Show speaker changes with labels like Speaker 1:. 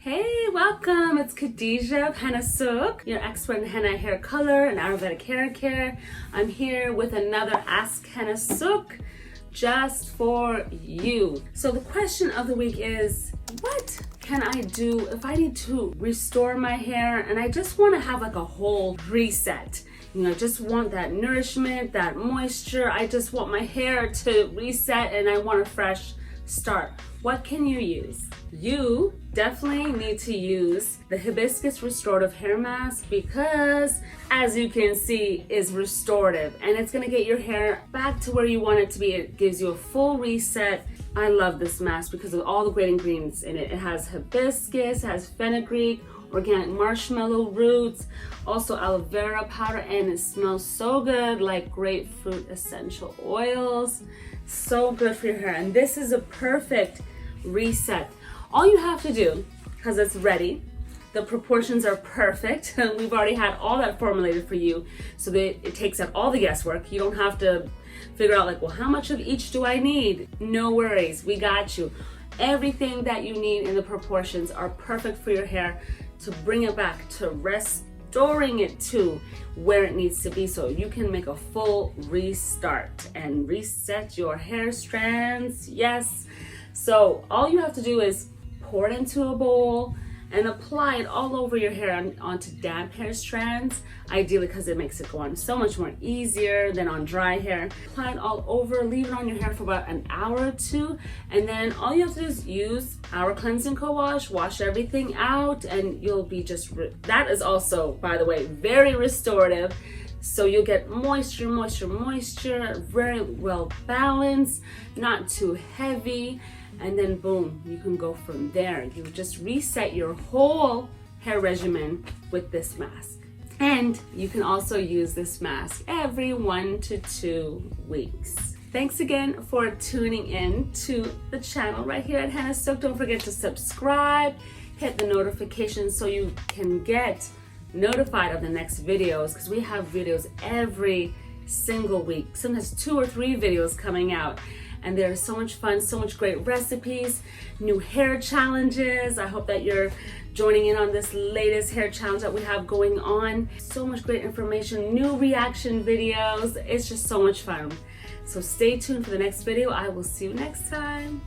Speaker 1: Hey, welcome! It's Khadija of Hennasooq, your expert in henna hair color and Ayurvedic hair care. I'm here with another Ask Hennasooq just for you. So the question of the week is, what can I do if I need to restore my hair and I just want to have like a whole reset? I just want that nourishment, that moisture. I just want my hair to reset and I want a fresh start. What can you use? You definitely need to use the Hibiscus Restorative Hair Mask because, as you can see, is restorative and it's gonna get your hair back to where you want it to be. It gives you a full reset. I love this mask because of all the great ingredients in it. It has hibiscus, it has fenugreek, organic marshmallow roots, also aloe vera powder, and it smells so good, like grapefruit essential oils. So good for your hair, and this is a perfect reset. All you have to do, because it's ready, the proportions are perfect, and we've already had all that formulated for you, so that it takes out all the guesswork. You don't have to figure out like, well, how much of each do I need? No worries, we got you. Everything that you need in the proportions are perfect for your hair to bring it back to restoring it to where it needs to be, so you can make a full restart and reset your hair strands. Yes. So all you have to do is pour it into a bowl and apply it all over your hair onto damp hair strands, ideally because it makes it go on so much more easier than on dry hair. Apply it all over, leave it on your hair for about an hour or two, and then all you have to do is use our cleansing co-wash, wash everything out, and you'll be just, that is also, by the way, very restorative. So you'll get moisture, very well balanced, not too heavy. And then boom, you can go from there. You just reset your whole hair regimen with this mask. And you can also use this mask every 1 to 2 weeks. Thanks again for tuning in to the channel right here at Hennasooq. Don't forget to subscribe, hit the notification so you can get notified of the next videos, because we have videos every single week, sometimes 2 or 3 videos coming out. And they're so much fun, so much great recipes, new hair challenges. I hope that you're joining in on this latest hair challenge that we have going on. So much great information, new reaction videos. It's just so much fun. So stay tuned for the next video. I will see you next time.